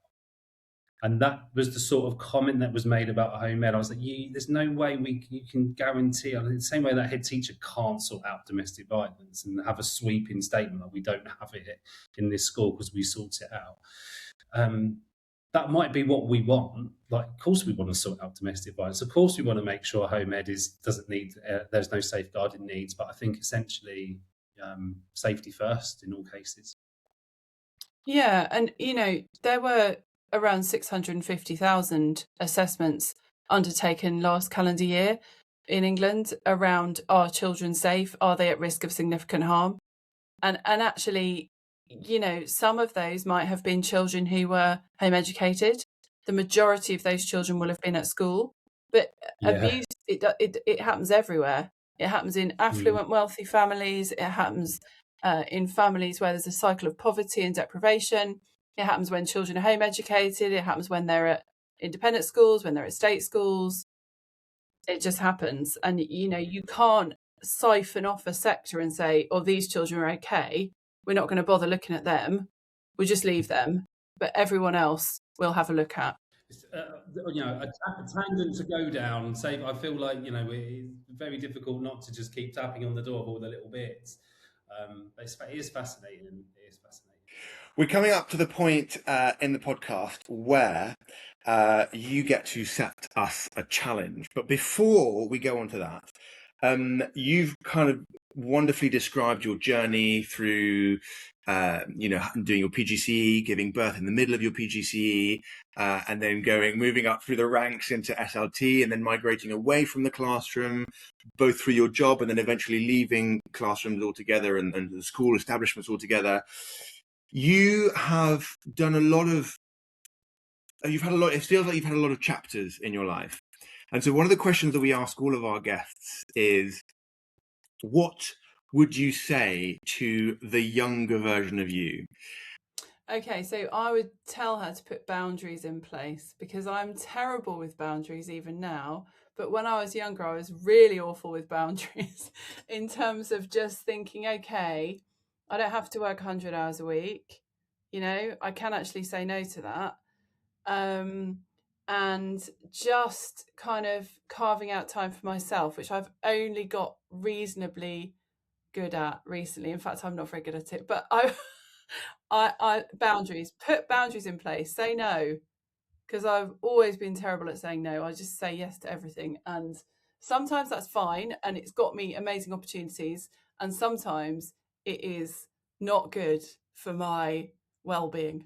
And that was the sort of comment that was made about home ed. I was like, there's no way you can guarantee, in the same way that head teacher can't sort out domestic violence and have a sweeping statement that we don't have it in this school because we sort it out. That might be what we want. Like, of course we want to sort out domestic violence. Of course we want to make sure home ed doesn't need, there's no safeguarding needs. But I think essentially safety first in all cases. Yeah, and there were around 650,000 assessments undertaken last calendar year in England around, are children safe? Are they at risk of significant harm? And actually, some of those might have been children who were home educated. The majority of those children will have been at school. But abuse, it happens everywhere. It happens in affluent, wealthy families. It happens in families where there's a cycle of poverty and deprivation. It happens when children are home educated. It happens when they're at independent schools, when they're at state schools. It just happens. And, you can't siphon off a sector and say, oh, these children are okay. We're not going to bother looking at them. We'll just leave them. But everyone else we'll have a look at. It's, a tangent to go down. Say, I feel like, it's very difficult not to just keep tapping on the door of all the little bits. But it is fascinating. We're coming up to the point in the podcast where you get to set us a challenge. But before we go on to that, you've kind of wonderfully described your journey through, doing your PGCE, giving birth in the middle of your PGCE, and then moving up through the ranks into SLT, and then migrating away from the classroom, both through your job and then eventually leaving classrooms altogether and the school establishments altogether. You have done it feels like you've had a lot of chapters in your life. And so one of the questions that we ask all of our guests is, what would you say to the younger version of you? Okay, so I would tell her to put boundaries in place, because I'm terrible with boundaries even now. But when I was younger, I was really awful with boundaries in terms of just thinking, okay, I don't have to work 100 hours a week. I can actually say no to that. And just kind of carving out time for myself, which I've only got reasonably good at recently. In fact, I'm not very good at it, but I boundaries, put boundaries in place, say no, because I've always been terrible at saying no. I just say yes to everything. And sometimes that's fine and it's got me amazing opportunities. And sometimes it is not good for my well-being.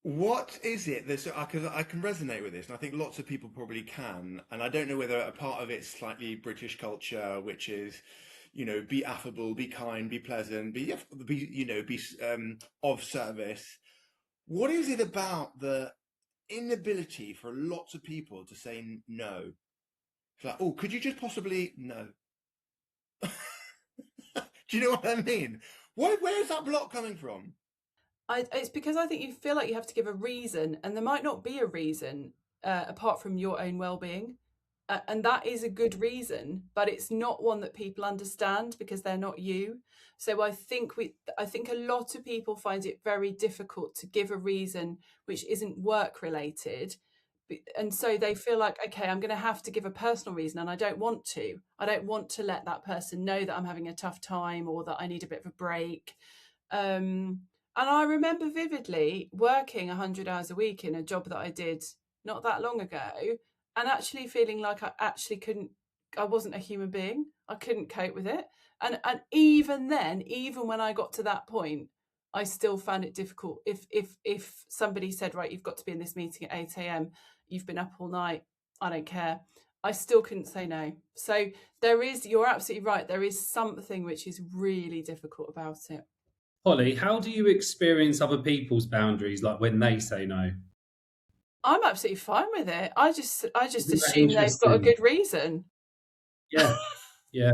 What is it that, because I can resonate with this, and I think lots of people probably can, and I don't know whether a part of it's slightly British culture, which is, be affable, be kind, be pleasant, be of service. What is it about the inability for lots of people to say no? It's like, oh, could you just possibly no? Do you know what I mean? Where is that block coming from? It's because I think you feel like you have to give a reason, and there might not be a reason apart from your own well-being. And that is a good reason, but it's not one that people understand because they're not you. So I think a lot of people find it very difficult to give a reason which isn't work related, and so they feel like, okay, I'm going to have to give a personal reason, and I don't want to let that person know that I'm having a tough time or that I need a bit of a break. And I remember vividly working 100 hours a week in a job that I did not that long ago, and actually feeling like I wasn't a human being. I couldn't cope with it. And even then, even when I got to that point, I still found it difficult. If somebody said, right, you've got to be in this meeting at 8 a.m., you've been up all night, I don't care, I still couldn't say no. So you're absolutely right, there is something which is really difficult about it. Holly, how do you experience other people's boundaries, like when they say no? I'm absolutely fine with it. I just Isn't that assume they've got a interesting? good reason. Yeah, yeah,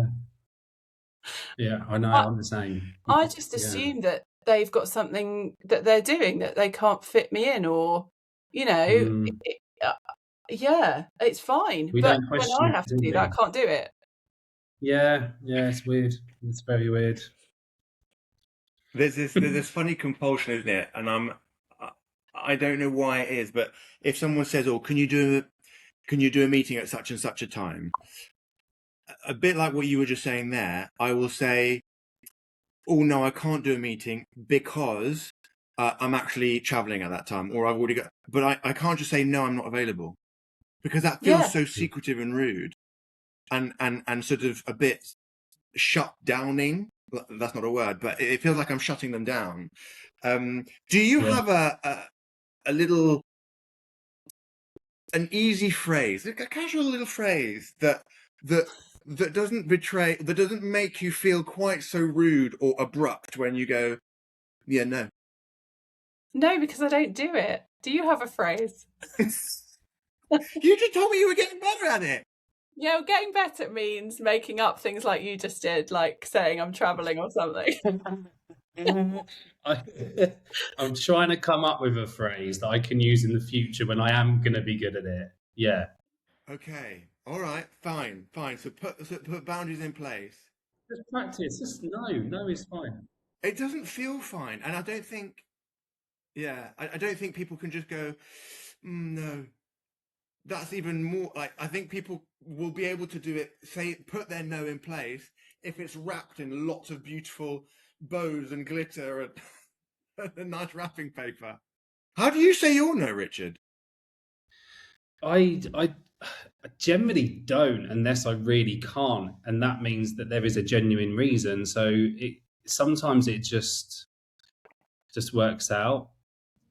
yeah. I know. I'm the same. I just Yeah. assume that they've got something that they're doing that they can't fit me in, or yeah, it's fine. We But don't when question I it, have to do do that, we? I can't do it. Yeah, it's weird. It's very weird. There's this funny compulsion, isn't it? And I don't know why it is, but if someone says, "Oh, can you do a meeting at such and such a time?" A bit like what you were just saying there, I will say, "Oh no, I can't do a meeting because I'm actually traveling at that time, or I've already got." But I can't just say no, I'm not available, because that feels Yeah. so secretive and rude, and sort of a bit shut downing. That's not a word, but it feels like I'm shutting them down. Do you Yeah. have a little, an easy phrase, a casual little phrase that doesn't make you feel quite so rude or abrupt when you go, yeah, no? No, because I don't do it. Do you have a phrase? You just told me you were getting better at it. Yeah, well, getting better means making up things like you just did, like saying I'm traveling or something. I'm trying to come up with a phrase that I can use in the future when I am going to be good at it. Yeah. Okay, all right, fine. So put boundaries in place. Just practice. Just no is fine. It doesn't feel fine, and I don't think, yeah, I don't think people can just go, no. That's even more like, I think people will be able to do it, put their no in place if it's wrapped in lots of beautiful bows and glitter and, and nice wrapping paper. How do you say your no, Richard? I generally don't unless I really can't, and that means that there is a genuine reason. So sometimes it just works out.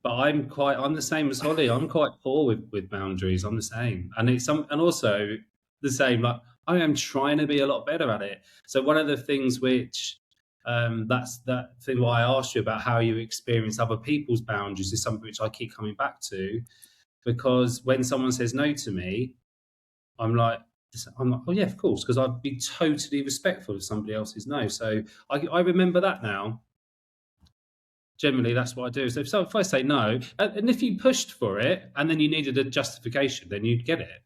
But I'm the same as Holly. I'm quite poor with boundaries. I'm the same, and and also the same. Like, I am trying to be a lot better at it. So one of the things which that's that thing why I asked you about how you experience other people's boundaries is something which I keep coming back to, because when someone says no to me, I'm like, oh yeah, of course, because I'd be totally respectful of somebody else's no. So I remember that now. Generally, that's what I do. So if I say no, and if you pushed for it and then you needed a justification, then you'd get it.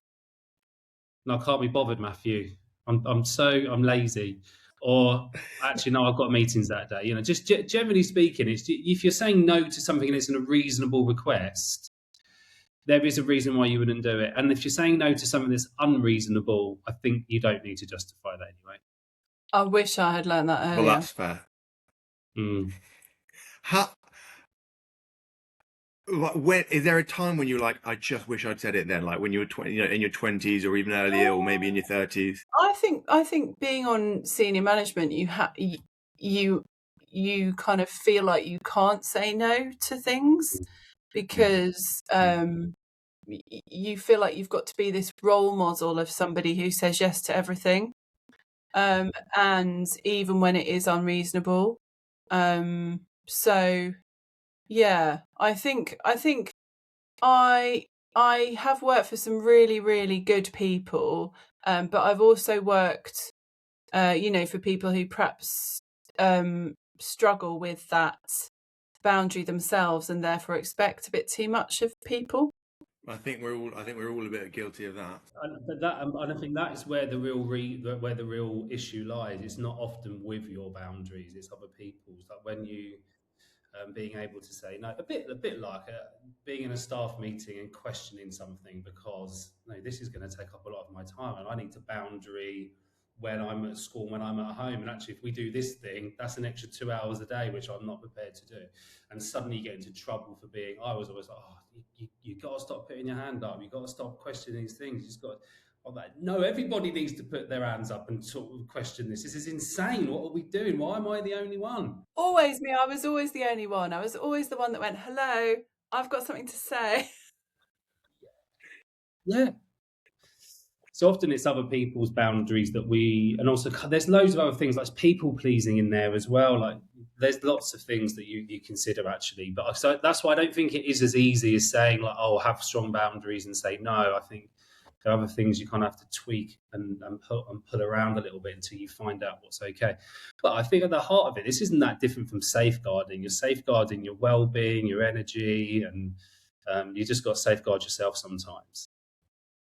And I can't be bothered, Matthew. I'm lazy. Or actually, no, I've got meetings that day. You know, just generally speaking, if you're saying no to something and it's a reasonable request, there is a reason why you wouldn't do it. And if you're saying no to something that's unreasonable, I think you don't need to justify that anyway. I wish I had learned that earlier. Well, that's fair. How? When is there a time when you're like, I just wish I'd said it then, like when you were 20, in your 20s or even earlier, or maybe in your 30s? I think being on senior management, you kind of feel like you can't say no to things because you feel like you've got to be this role model of somebody who says yes to everything, and even when it is unreasonable. So yeah, I think I have worked for some really, really good people, but I've also worked, for people who perhaps struggle with that boundary themselves and therefore expect a bit too much of people. I think we're all a bit guilty of that. But and I think that's where the real issue lies. It's not often with your boundaries; it's other people's. Like when you being able to say no, a bit like being in a staff meeting and questioning something because no, this is going to take up a lot of my time, and I need to boundary when I'm at school, when I'm at home, and actually, if we do this thing, that's an extra 2 hours a day, which I'm not prepared to do. And suddenly you get into trouble for being. I was always like, oh, you got to stop putting your hand up. You got to stop questioning these things. You just got. No, everybody needs to put their hands up and sort of question this. This is insane. What are we doing? Why am I the only one? Always me. I was always the only one. I was always the one that went, hello, I've got something to say. Yeah. So often it's other people's boundaries that and also there's loads of other things like people pleasing in there as well. Like there's lots of things that you consider actually. But so that's why I don't think it is as easy as saying like, oh, have strong boundaries and say no. I think there are other things you kind of have to tweak and pull around a little bit until you find out what's okay. But I think at the heart of it, this isn't that different from safeguarding. You're safeguarding your well-being, your energy, and you just got to safeguard yourself sometimes.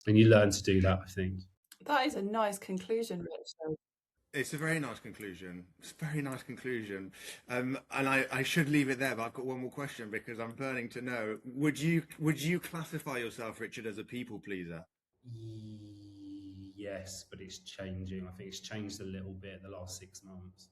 And you learn to do that, I think. That is a nice conclusion, Richard. It's a very nice conclusion. It's a very nice conclusion. And I should leave it there, but I've got one more question because I'm burning to know. Would you classify yourself, Richard, as a people pleaser? Yes, but it's changing. I think it's changed a little bit the last 6 months.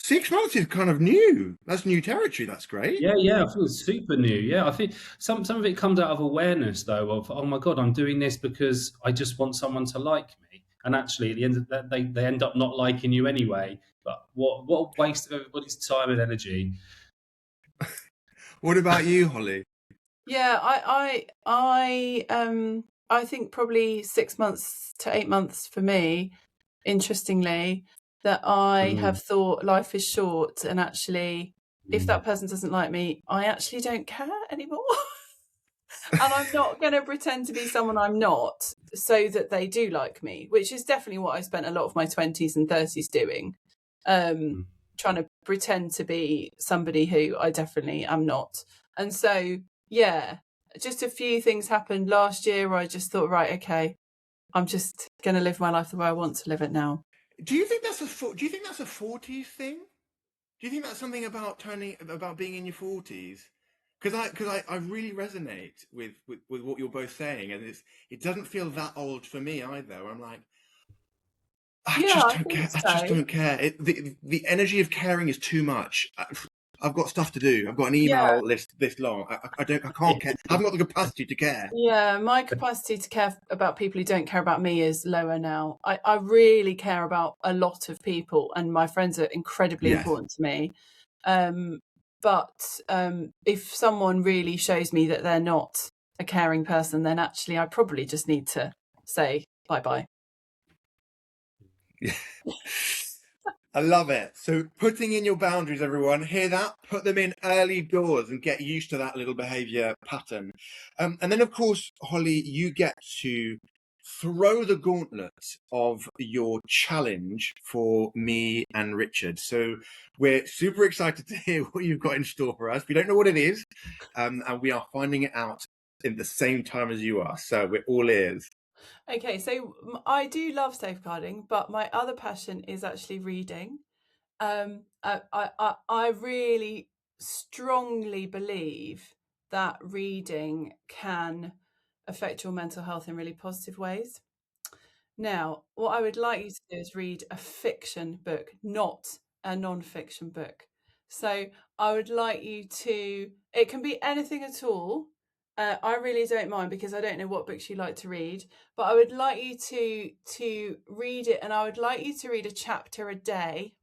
6 months is kind of new. That's new territory. That's great. Yeah. I feel it's super new. Yeah, I think some of it comes out of awareness, though, of, oh my God, I'm doing this because I just want someone to like me. And actually, at the end of that, they end up not liking you anyway. But what a waste of everybody's time and energy. What about you, Holly? Yeah, I think probably 6 months to 8 months for me, interestingly, that I have thought life is short and actually if that person doesn't like me, I actually don't care anymore. And I'm not going to pretend to be someone I'm not so that they do like me, which is definitely what I spent a lot of my 20s and 30s doing, trying to pretend to be somebody who I definitely am not. And so, yeah, just a few things happened last year where I just thought, right, okay, I'm just going to live my life the way I want to live it now. Do you think that's a 40s thing? Do you think that's something about being in your 40s? Because I really resonate with what you're both saying, and it doesn't feel that old for me either. I'm like, I just don't care. The energy of caring is too much. I've got stuff to do. I've got an email list this long. I can't care. I haven't got the capacity to care. Yeah, my capacity to care about people who don't care about me is lower now. I really care about a lot of people, and my friends are incredibly important to me. But if someone really shows me that they're not a caring person, then actually I probably just need to say bye-bye. Yeah. I love it. So putting in your boundaries, everyone, hear that? Put them in early doors and get used to that little behavior pattern. And then, of course, Holly, you get to throw the gauntlet of your challenge for me and Richard. So we're super excited to hear what you've got in store for us. We don't know what it is, and we are finding it out in the same time as you are. So we're all ears. Okay, so I do love safeguarding, but my other passion is actually reading. I really strongly believe that reading can affect your mental health in really positive ways. Now, what I would like you to do is read a fiction book, not a non-fiction book. So I would like you to, it can be anything at all. I really don't mind because I don't know what books you like to read, but I would like you to read it, and I would like you to read a chapter a day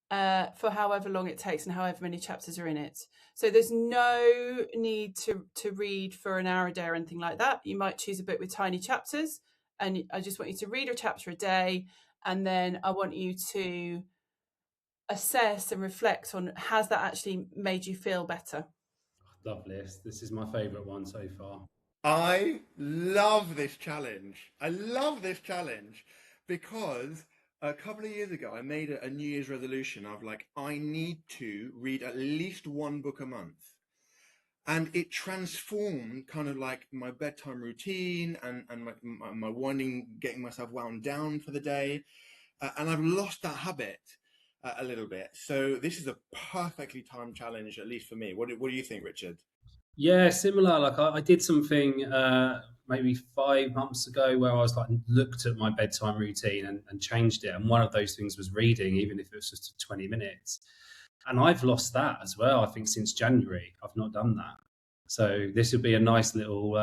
for however long it takes and however many chapters are in it. So there's no need to read for an hour a day or anything like that. You might choose a book with tiny chapters, and I just want you to read a chapter a day, and then I want you to assess and reflect on, has that actually made you feel better? Love this. This is my favourite one so far. I love this challenge. I love this challenge because a couple of years ago I made a New Year's resolution of like, I need to read at least one book a month. And it transformed kind of like my bedtime routine and my getting myself wound down for the day. And I've lost that habit a little bit. So this is a perfectly timed challenge, at least for me. What do you think, Richard? Yeah, similar. Like I did something maybe 5 months ago where I was like looked at my bedtime routine and changed it. And one of those things was reading, even if it was just 20 minutes. And I've lost that as well. I think since January, I've not done that. So this would be a nice little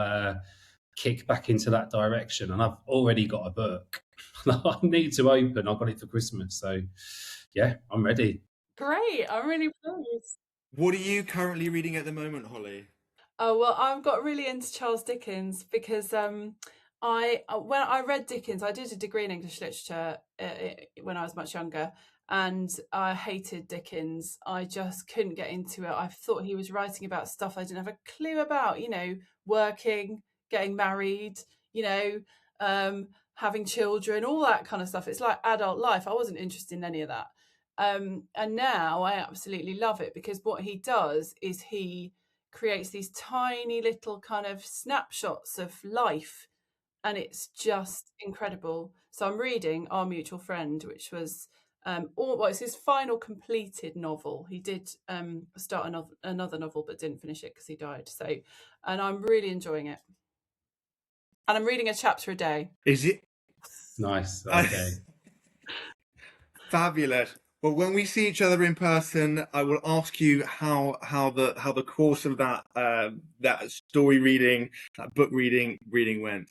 kick back into that direction. And I've already got a book I need to open. I got it for Christmas. So yeah, I'm ready. Great. I'm really pleased. What are you currently reading at the moment, Holly? Oh, well, I've got really into Charles Dickens because when I read Dickens, I did a degree in English literature when I was much younger, and I hated Dickens. I just couldn't get into it. I thought he was writing about stuff I didn't have a clue about, working, getting married, having children, all that kind of stuff. It's like adult life. I wasn't interested in any of that. And now I absolutely love it because what he does is he creates these tiny little kind of snapshots of life, and it's just incredible. So I'm reading Our Mutual Friend, which was it's his final completed novel. He did start another novel but didn't finish it because he died. And I'm really enjoying it, and I'm reading a chapter a day. Is it Nice. Okay. fabulous? Well, when we see each other in person, I will ask you how the course of that story reading, that book reading went.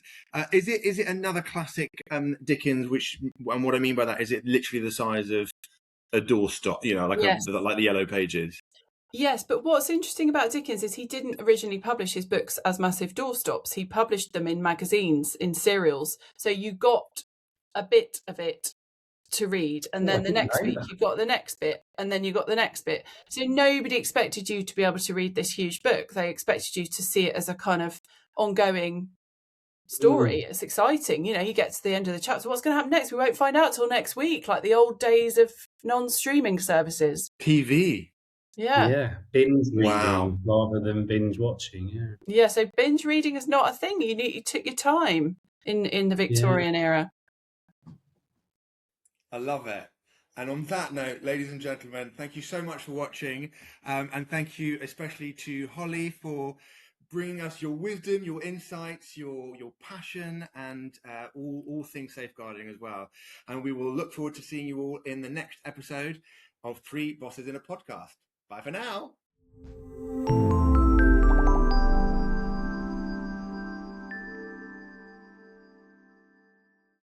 Is it another classic Dickens? And what I mean by that is it literally the size of a doorstop? Like Yes. like the Yellow Pages. Yes, but what's interesting about Dickens is he didn't originally publish his books as massive doorstops. He published them in magazines, in serials. So you got a bit of it to read, and then the next week you got the next bit, and then you got the next bit. So nobody expected you to be able to read this huge book. They expected you to see it as a kind of ongoing story. It's exciting. You get to the end of the chapter. What's going to happen next? We won't find out till next week, like the old days of non-streaming services. TV. Yeah. Binge Wow. reading rather than binge watching. Yeah, so binge reading is not a thing. You took your time in the Victorian era. I love it. And on that note, ladies and gentlemen, thank you so much for watching. And thank you especially to Holly for bringing us your wisdom, your insights, your passion, and all things safeguarding as well. And we will look forward to seeing you all in the next episode of 3 Bosses in a Podcast. Bye for now.